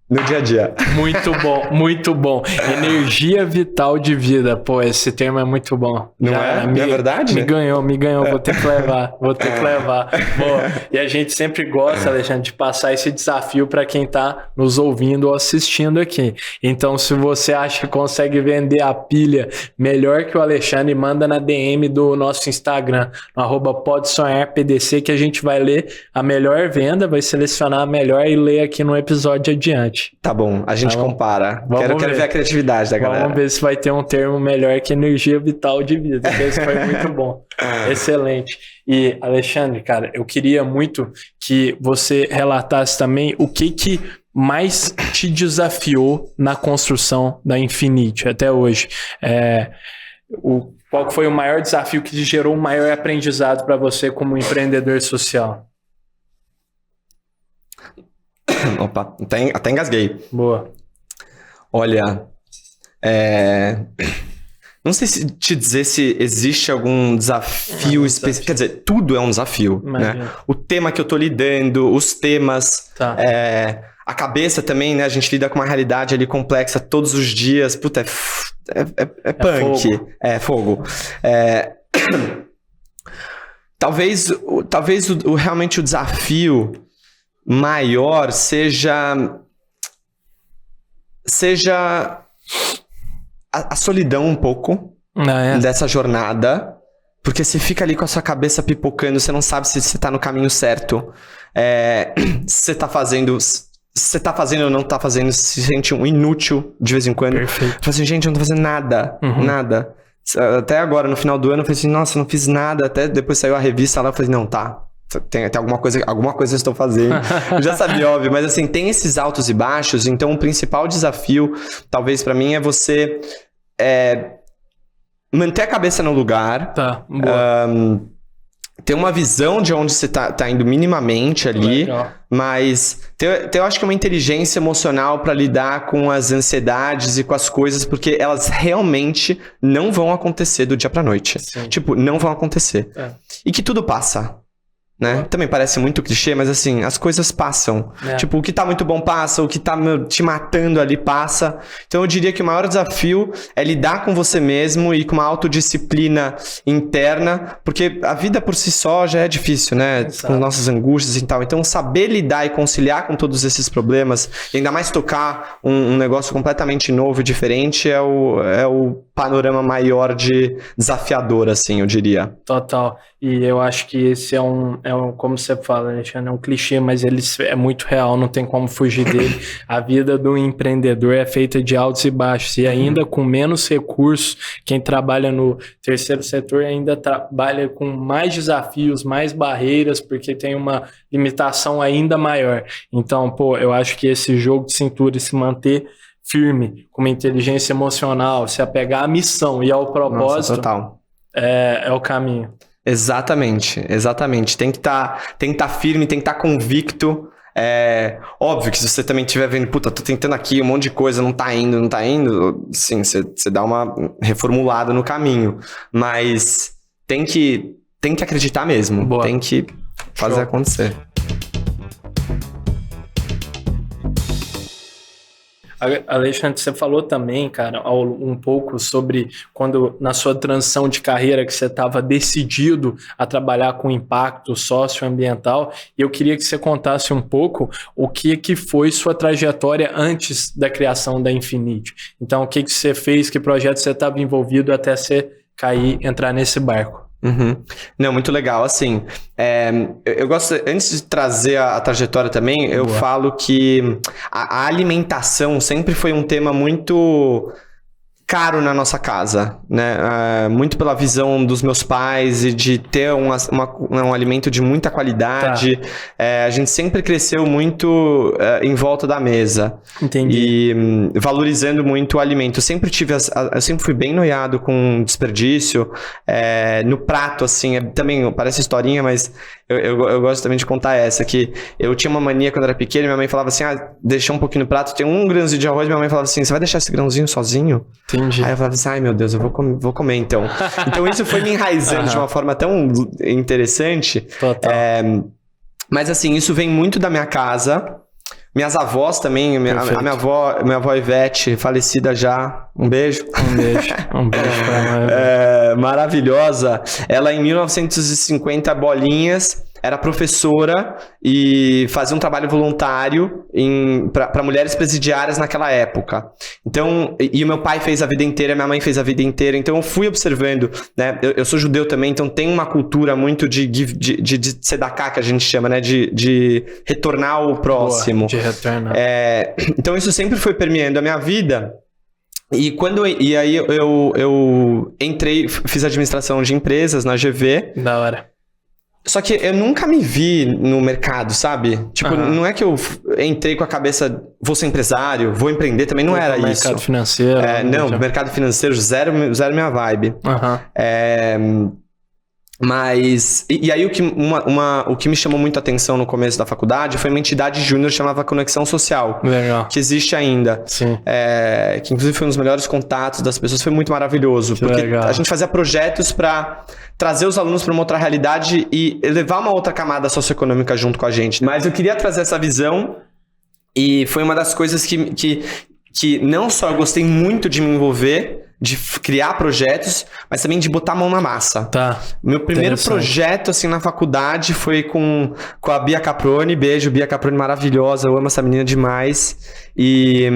no dia a dia. Muito bom, muito bom. Energia vital de vida. Pô, esse termo é muito bom. Não é? Não é verdade? Me ganhou. Vou ter que levar. Bom, e a gente sempre gosta, Alexandre, de passar esse desafio para quem tá nos ouvindo ou assistindo aqui. Então, se você acha que consegue vender a pilha melhor que o Alexandre, manda na DM do nosso Instagram, no @PodeSonharPDC, que a gente vai ler a melhor venda, vai selecionar a melhor e ler aqui no episódio adiante. Tá bom, a gente compara. Quero ver a criatividade da galera. Vamos ver se vai ter um termo melhor que energia vital de vida. Esse foi muito bom. Excelente. E, Alexandre, cara, eu queria muito que você relatasse também o que mais te desafiou na construção da Infinity até hoje. Qual foi o maior desafio que gerou o maior aprendizado para você como empreendedor social? Opa, até engasguei. Boa. Olha, não sei se te dizer se existe algum desafio específico. Quer dizer, tudo é um desafio, né? O tema que eu tô lidando, os temas, a cabeça também, né? A gente lida com uma realidade ali complexa todos os dias. Puta, é punk. É fogo. Talvez realmente o desafio maior seja a solidão um pouco dessa jornada, porque você fica ali com a sua cabeça pipocando, você não sabe se você tá no caminho certo, se você tá fazendo ou não tá fazendo, se sente um inútil de vez em quando. Perfeito. Fala assim, gente, eu não tô fazendo nada, nada. Até agora, no final do ano, eu falei assim, nossa, eu não fiz nada, até depois saiu a revista lá, eu falei, não, tá. Tem alguma coisa eu estou fazendo. Eu já sabia, óbvio, mas assim, tem esses altos e baixos, então o principal desafio, talvez pra mim, é você manter a cabeça no lugar. Tá, boa. Ter uma visão de onde você tá indo minimamente ali. Legal. Mas eu acho que é uma inteligência emocional pra lidar com as ansiedades e com as coisas, porque elas realmente não vão acontecer do dia pra noite. Sim. Tipo, não vão acontecer. E que tudo passa. Né? Também parece muito clichê, mas assim, as coisas passam. Tipo, o que tá muito bom passa, o que tá te matando ali passa. Então eu diria que o maior desafio é lidar com você mesmo e com uma autodisciplina interna, porque a vida por si só já é difícil, né? Exato. Com as nossas angústias e tal. Então saber lidar e conciliar com todos esses problemas, e ainda mais tocar um negócio completamente novo e diferente, é o panorama maior de desafiador, assim, eu diria. Total. E eu acho que esse como você fala, Alexandre, é um clichê, mas ele é muito real, não tem como fugir dele. A vida do empreendedor é feita de altos e baixos, e ainda com menos recursos, quem trabalha no terceiro setor ainda trabalha com mais desafios, mais barreiras, porque tem uma limitação ainda maior. Então, eu acho que esse jogo de cintura e se manter firme, com uma inteligência emocional, se apegar à missão e ao propósito. Nossa, total. É o caminho. Exatamente. Tem que estar firme, tem que estar convicto. Óbvio que se você também estiver vendo, puta, tô tentando aqui um monte de coisa, não tá indo, sim, você dá uma reformulada no caminho. Mas tem que acreditar mesmo. Boa. Tem que fazer acontecer. Alexandre, você falou também, cara, um pouco sobre quando na sua transição de carreira que você estava decidido a trabalhar com impacto socioambiental, e eu queria que você contasse um pouco o que foi sua trajetória antes da criação da Infinity. Então, o que você fez, que projeto você estava envolvido até você entrar nesse barco? Uhum. Não, muito legal, assim, eu gosto, antes de trazer a trajetória também, eu falo que a alimentação sempre foi um tema muito caro na nossa casa, né? Muito pela visão dos meus pais e de ter um alimento de muita qualidade. A gente sempre cresceu muito em volta da mesa. Entendi. E valorizando muito o alimento. Eu sempre fui bem noiado com desperdício. No prato, assim, também parece historinha, mas eu gosto também de contar essa, que eu tinha uma mania quando era pequeno, minha mãe falava assim, deixa um pouquinho no prato, tem um grãozinho de arroz, minha mãe falava assim, você vai deixar esse grãozinho sozinho? Entendi. Aí eu falava assim, ai meu Deus, eu vou comer então. Então isso foi me enraizando de uma forma tão interessante. Total. Mas assim, isso vem muito da minha casa. Minhas avós também, a minha avó Ivete, falecida já, um beijo. Um beijo pra mãe. Maravilhosa. Ela em 1950 bolinhas, era professora e fazia um trabalho voluntário para mulheres presidiárias naquela época. Então, e o meu pai fez a vida inteira, minha mãe fez a vida inteira, então eu fui observando, né? Eu sou judeu também, então tem uma cultura muito de tzedakah, que a gente chama, né? De retornar ao próximo. Boa, de retornar. Então isso sempre foi permeando a minha vida. E aí eu entrei, fiz administração de empresas na GV. Da hora. Só que eu nunca me vi no mercado, sabe? Tipo, não é que eu entrei com a cabeça, vou ser empresário, vou empreender, também não era isso. Mercado financeiro. Mercado financeiro, zero minha vibe. Mas, e aí o que me chamou muito a atenção no começo da faculdade foi uma entidade júnior chamada Conexão Social. Legal. Que existe ainda. Sim. Que inclusive foi um dos melhores contatos das pessoas, foi muito maravilhoso. Que porque legal. A gente fazia projetos para trazer os alunos para uma outra realidade e levar uma outra camada socioeconômica junto com a gente. Mas eu queria trazer essa visão e foi uma das coisas que não só eu gostei muito de me envolver, de criar projetos, mas também de botar a mão na massa. Tá. Meu primeiro projeto, assim, na faculdade foi com a Bia Caproni. Beijo, Bia Caproni maravilhosa, eu amo essa menina demais. E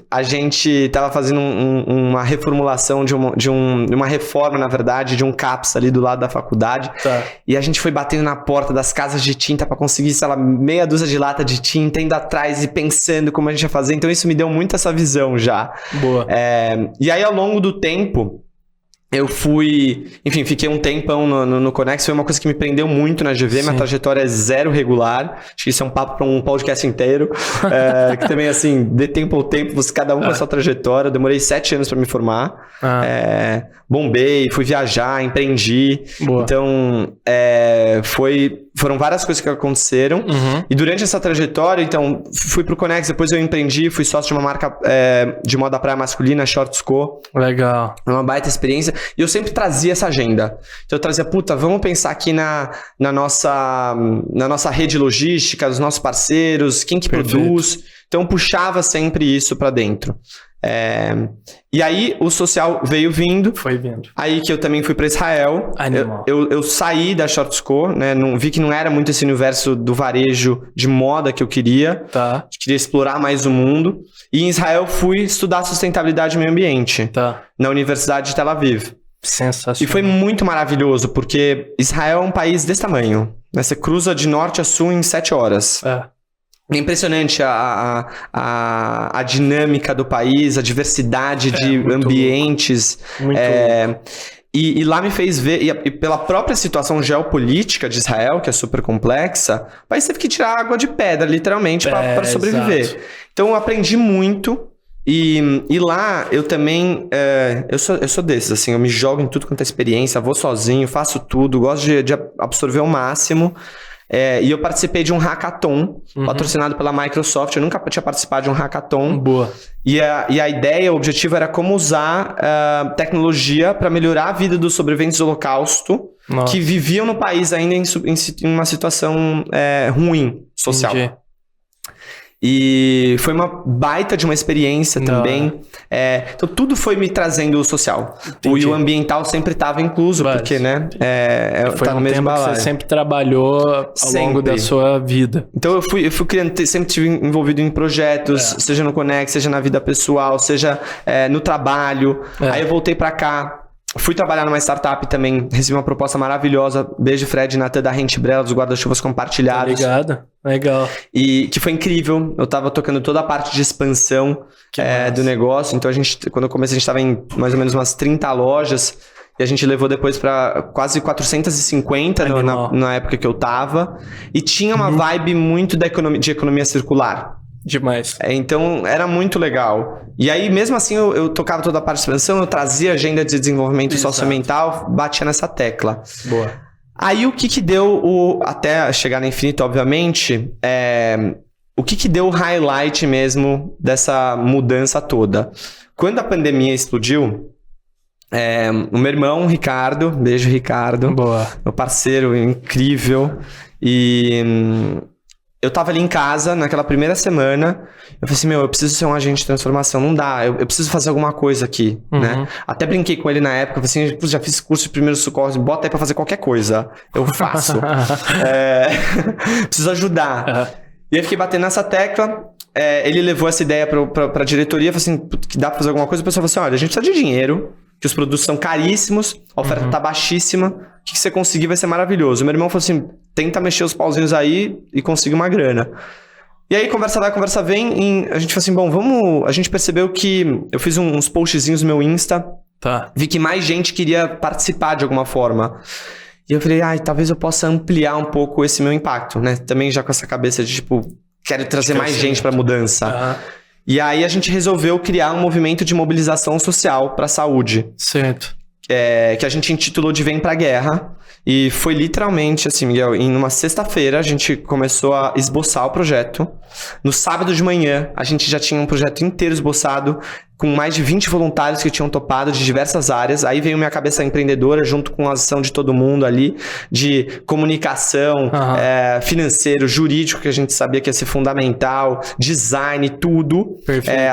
a gente tava fazendo uma reformulação de uma reforma, na verdade, de um CAPS ali do lado da faculdade. Tá. E a gente foi batendo na porta das casas de tinta pra conseguir, sei lá, meia dúzia de lata de tinta, indo atrás e pensando como a gente ia fazer. Então isso me deu muito essa visão já. Boa. E aí, ao longo do tempo, eu fiquei um tempão no Conex, foi uma coisa que me prendeu muito na GV. Sim. Minha trajetória é zero regular, acho que isso é um papo para um podcast inteiro, que também, assim, de tempo ao tempo, cada um com a sua trajetória. Eu demorei 7 anos para me formar, bombei, fui viajar, empreendi. Boa. Então, foram várias coisas que aconteceram. E durante essa trajetória, então, fui pro Conex, depois eu empreendi, fui sócio de uma marca de moda praia masculina, Shorts Co. Legal. Uma baita experiência. E eu sempre trazia essa agenda. Então eu trazia, vamos pensar aqui na nossa rede logística, dos nossos parceiros, quem que produz. Então eu puxava sempre isso pra dentro. E aí o social veio vindo. Foi vindo. Aí que eu também fui para Israel. Eu saí da Shorts Co, né? Vi que não era muito esse universo do varejo de moda que eu queria. Tá. Queria explorar mais o mundo. E em Israel fui estudar sustentabilidade e meio ambiente. Tá. Na Universidade de Tel Aviv. Sensacional. E foi muito maravilhoso, porque Israel é um país desse tamanho. Né? Você cruza de norte a sul em 7 horas. É impressionante a dinâmica do país, a diversidade de ambientes. E lá me fez ver, e pela própria situação geopolítica de Israel, que é super complexa, o país teve que tirar água de pedra, literalmente, para sobreviver. Exato. Então eu aprendi muito. E lá eu também, eu sou desses, assim, eu me jogo em tudo quanto é experiência, vou sozinho, faço tudo, gosto de absorver ao máximo. E eu participei de um hackathon, patrocinado pela Microsoft. Eu nunca tinha participado de um hackathon. Boa. E a ideia, o objetivo era como usar tecnologia para melhorar a vida dos sobreviventes do Holocausto, que viviam no país ainda em uma situação ruim, social. Entendi. E foi uma baita de uma experiência também. Então tudo foi me trazendo o social. E o ambiental sempre estava incluso, porque, né? Foi tá um no mesmo tema que balaio. você sempre trabalhou ao longo da sua vida. Então eu fui criando, sempre estive envolvido em projetos, seja no Conect, seja na vida pessoal, seja no trabalho. Aí eu voltei pra cá. Fui trabalhar numa startup também, recebi uma proposta maravilhosa. Beijo, Fred e Natan da Rente Umbrella, dos guarda-chuvas compartilhados. Obrigado, legal. E que foi incrível. Eu tava tocando toda a parte de expansão do negócio. Então, quando eu comecei, a gente tava em mais ou menos umas 30 lojas. E a gente levou depois para quase 450 na época que eu tava. E tinha uma vibe muito de economia circular. Demais. Então, era muito legal. E aí, mesmo assim, eu tocava toda a parte de expansão, eu trazia agenda de desenvolvimento socioambiental, batia nessa tecla. Boa. Aí, o que deu, até chegar no infinito, obviamente, o que deu o highlight mesmo dessa mudança toda? Quando a pandemia explodiu, o meu irmão, Ricardo, beijo, Ricardo. Boa. Meu parceiro incrível. Eu tava ali em casa, naquela primeira semana, eu falei assim, eu preciso ser um agente de transformação, não dá, eu preciso fazer alguma coisa aqui, né? Até brinquei com ele na época, eu falei assim, já fiz curso de primeiros socorros, bota aí pra fazer qualquer coisa, eu faço. Preciso ajudar. E eu fiquei batendo nessa tecla, ele levou essa ideia pra diretoria, falou assim, que dá pra fazer alguma coisa, o pessoal falou assim, olha, a gente precisa de dinheiro, que os produtos são caríssimos, a oferta tá baixíssima, o que você conseguir vai ser maravilhoso. O meu irmão falou assim, tenta mexer os pauzinhos aí e conseguir uma grana. E aí, conversa vai, conversa vem, a gente falou assim, bom, a gente percebeu que eu fiz uns postzinhos no meu Insta, vi que mais gente queria participar de alguma forma. E eu falei, talvez eu possa ampliar um pouco esse meu impacto, né? Também já com essa cabeça de, quero trazer mais gente pra mudança. E aí a gente resolveu criar um movimento de mobilização social para a saúde. Certo. Que a gente intitulou de Vem Pra Guerra. E foi literalmente assim, Miguel, em uma sexta-feira a gente começou a esboçar o projeto. No sábado de manhã a gente já tinha um projeto inteiro esboçado, com mais de 20 voluntários que tinham topado de diversas áreas. Aí veio minha cabeça empreendedora junto com a ação de todo mundo ali, de comunicação, financeiro, jurídico, que a gente sabia que ia ser fundamental, design, tudo.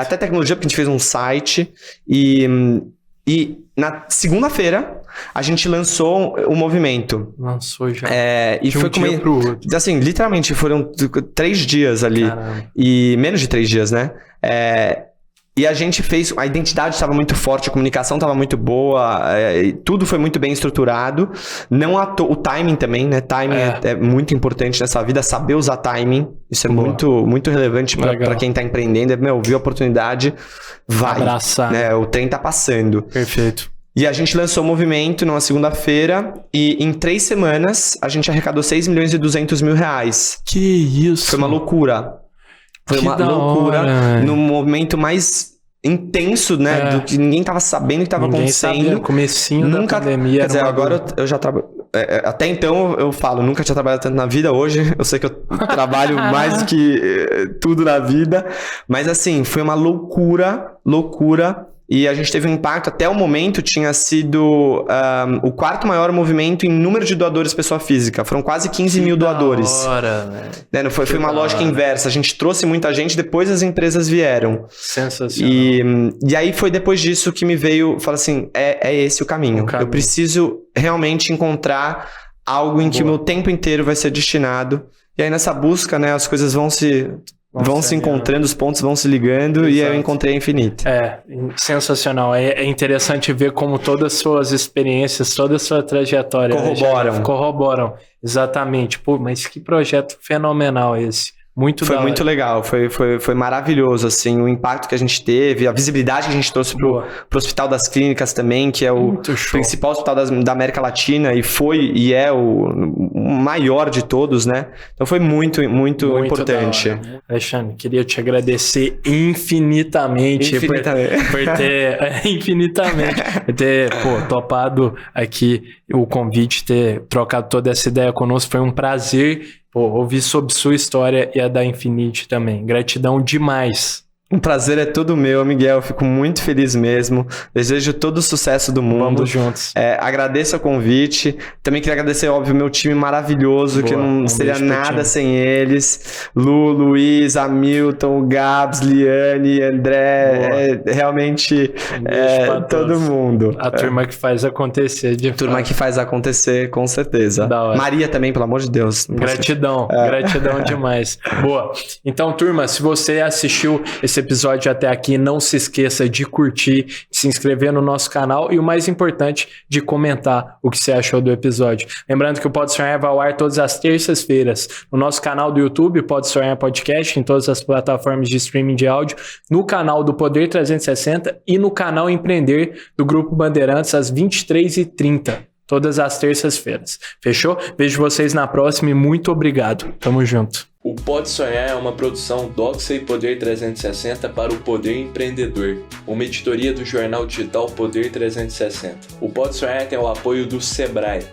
Até tecnologia, porque a gente fez um site. E na segunda-feira a gente lançou o movimento. Lançou já. E foi como pro outro. Assim, literalmente foram 3 dias ali. Caramba. E menos de 3 dias, né? E a gente fez... A identidade estava muito forte, a comunicação estava muito boa, tudo foi muito bem estruturado. Não o timing também, né? Timing é muito importante nessa vida, saber usar timing. Isso é muito, muito relevante para quem está empreendendo. Viu a oportunidade, vai. Abraçar. Né? O trem tá passando. Perfeito. E a gente lançou o movimento numa segunda-feira e em 3 semanas a gente arrecadou 6 milhões e 200 mil reais. Que isso? Foi uma loucura. Foi uma loucura no momento mais intenso, né? Do que ninguém tava sabendo o que tava acontecendo. Sabia, comecinho da pandemia. Quer dizer, agora eu já trabalho... até então eu falo, nunca tinha trabalhado tanto na vida. Hoje eu sei que eu trabalho mais do que tudo na vida. Mas assim, foi uma loucura. E a gente teve um impacto, até o momento tinha sido o 4º maior movimento em número de doadores pessoa física. Foram quase 15 mil doadores. Né? Foi uma lógica inversa. A gente trouxe muita gente, depois as empresas vieram. Sensacional. E aí foi depois disso que me veio, falar assim, é esse o caminho. Eu preciso realmente encontrar algo em que o meu tempo inteiro vai ser destinado. E aí nessa busca, né, as coisas vão se encontrando, os pontos vão se ligando. Exato. E aí eu encontrei a Infinita. Sensacional. É interessante ver como todas as suas experiências, toda a sua trajetória corroboram. Exatamente. Pô, mas que projeto fenomenal esse. Foi muito legal, foi maravilhoso, assim, o impacto que a gente teve, a visibilidade que a gente trouxe pro Hospital das Clínicas também, que é o principal hospital da América Latina, e é o maior de todos, né? Então foi muito importante. Alexandre, queria te agradecer infinitamente. Por ter topado aqui o convite, ter trocado toda essa ideia conosco. Foi um prazer ouvir sobre sua história e a da Infinity também. Gratidão demais. O prazer é todo meu, Miguel. Eu fico muito feliz mesmo. Desejo todo o sucesso do mundo. Vamos juntos. Agradeço o convite. Também queria agradecer, óbvio, meu time maravilhoso, que não seria nada sem eles. Lu, Luiz, Hamilton, Gabs, Liane, André. Realmente todo mundo. A turma que faz acontecer. Que faz acontecer, com certeza. Maria também, pelo amor de Deus. Gratidão demais. Boa. Então, turma, se você assistiu esse episódio até aqui, não se esqueça de curtir, de se inscrever no nosso canal e o mais importante, de comentar o que você achou do episódio. Lembrando que o Pode Sonhar vai ao ar todas as terças-feiras no nosso canal do YouTube, Pode Sonhar Podcast, em todas as plataformas de streaming de áudio, no canal do Poder 360 e no canal Empreender do Grupo Bandeirantes às 23h30. Todas as terças-feiras. Fechou? Vejo vocês na próxima e muito obrigado. Tamo junto. O Pode Sonhar é uma produção Doxa e Poder 360 para o Poder Empreendedor, uma editoria do jornal digital Poder 360. O Pode Sonhar tem o apoio do Sebrae.